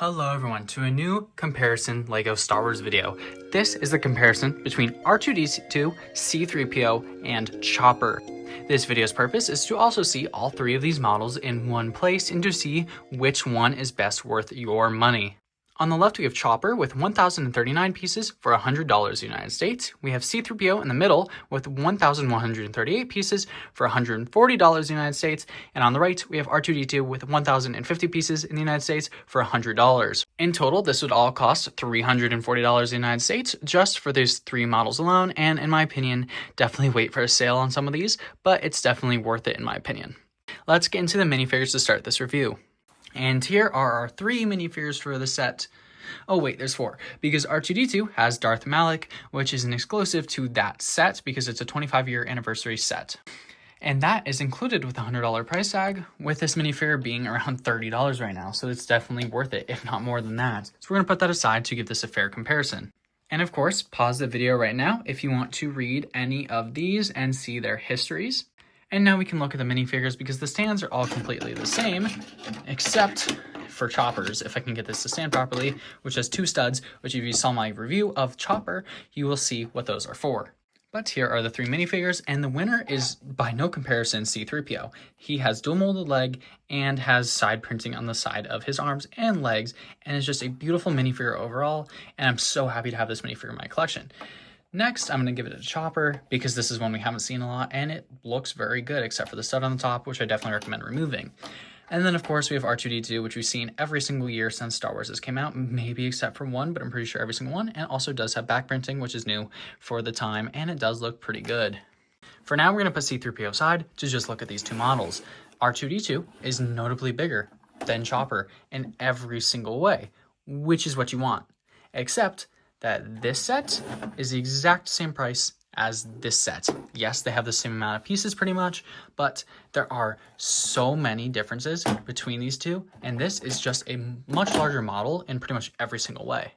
Hello everyone to a new comparison LEGO Star Wars video. This is the comparison between R2-D2, C3-PO, and Chopper. This video's purpose is to also see all three of these models in one place and to see which one is best worth your money. On the left, we have Chopper with 1,039 pieces for $100 United States. We have C3PO in the middle with 1,138 pieces for $140 United States. And on the right, we have R2-D2 with 1,050 pieces in the United States for $100. In total, this would all cost $340 United States just for these three models alone. And in my opinion, definitely wait for a sale on some of these, but it's definitely worth it in my opinion. Let's get into the minifigures to start this review. And here are our three minifigures for the set. Oh wait, there's four, because R2-D2 has Darth Malik, which is an exclusive to that set because it's a 25-year anniversary set. And that is included with a $100 price tag, with this minifigure being around $30 right now, so it's definitely worth it, if not more than that. So we're going to put that aside to give this a fair comparison. And of course, pause the video right now if you want to read any of these and see their histories. And now we can look at the minifigures because the stands are all completely the same, except for Chopper's, if I can get this to stand properly, which has two studs, which if you saw my review of Chopper, you will see what those are for. But here are the three minifigures, and the winner is, by no comparison, C3PO. He has dual molded leg and has side printing on the side of his arms and legs, and is just a beautiful minifigure overall, and I'm so happy to have this minifigure in my collection. Next, I'm going to give it a Chopper because this is one we haven't seen a lot and it looks very good except for the stud on the top, which I definitely recommend removing. And then, of course, we have R2-D2, which we've seen every single year since Star Wars has came out, maybe except for one, but I'm pretty sure every single one, and also does have back printing, which is new for the time, and it does look pretty good. For now, we're going to put C3PO aside to just look at these two models. R2-D2 is notably bigger than Chopper in every single way, which is what you want, except that this set is the exact same price as this set. Yes, they have the same amount of pieces pretty much, but there are so many differences between these two, and this is just a much larger model in pretty much every single way.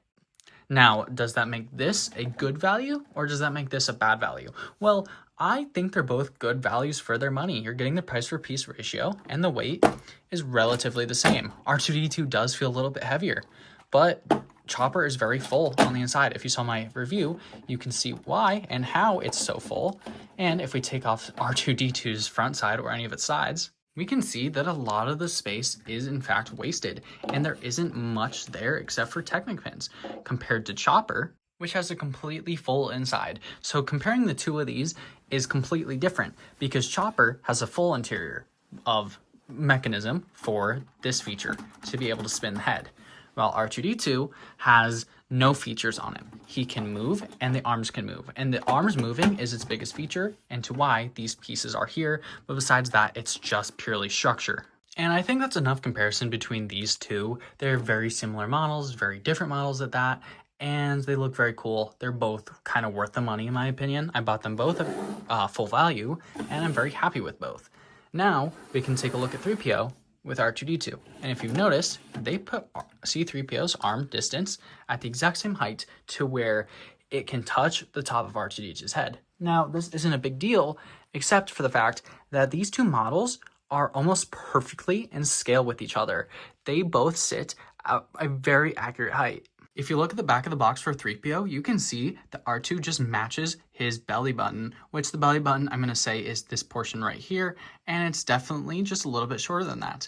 Now, does that make this a good value, or does that make this a bad value? Well, I think they're both good values for their money. You're getting the price per piece ratio, and the weight is relatively the same. R2-D2 does feel a little bit heavier, but Chopper is very full on the inside. If you saw my review, you can see why and how it's so full. And if we take off R2-D2's front side or any of its sides, we can see that a lot of the space is in fact wasted, and there isn't much there except for Technic pins, compared to Chopper, which has a completely full inside. So comparing the two of these is completely different because Chopper has a full interior of mechanism for this feature to be able to spin the head, while R2-D2 has no features on him. He can move and the arms can move. And the arms moving is its biggest feature and to why these pieces are here. But besides that, it's just purely structure. And I think that's enough comparison between these two. They're very similar models, very different models at that. And they look very cool. They're both kind of worth the money in my opinion. I bought them both at full value and I'm very happy with both. Now we can take a look at 3PO with R2-D2. And if you've noticed, they put C3PO's arm distance at the exact same height to where it can touch the top of R2-D2's head. Now, this isn't a big deal, except for the fact that these two models are almost perfectly in scale with each other. They both sit at a very accurate height. If you look at the back of the box for 3PO, you can see that R2 just matches his belly button, which the belly button I'm going to say is this portion right here, and it's definitely just a little bit shorter than that.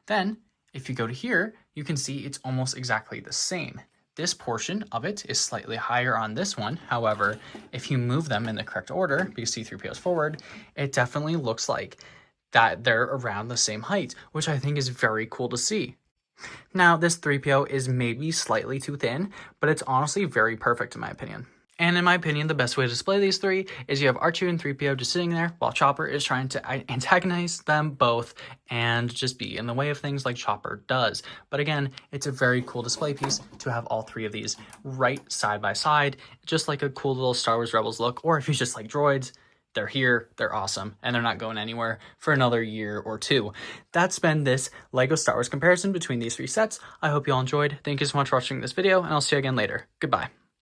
Then, if you go to here, you can see it's almost exactly the same. This portion of it is slightly higher on this one. However, if you move them in the correct order, because C3PO is forward, it definitely looks like that they're around the same height, which I think is very cool to see. Now, this 3PO is maybe slightly too thin, but it's honestly very perfect in my opinion. And in my opinion, the best way to display these three is you have R2 and 3PO just sitting there while Chopper is trying to antagonize them both and just be in the way of things like Chopper does. But again, it's a very cool display piece to have all three of these right side by side, just like a cool little Star Wars Rebels look, or if you just like droids, they're here, they're awesome, and they're not going anywhere for another year or two. That's been this LEGO Star Wars comparison between these three sets. I hope you all enjoyed. Thank you so much for watching this video, and I'll see you again later. Goodbye.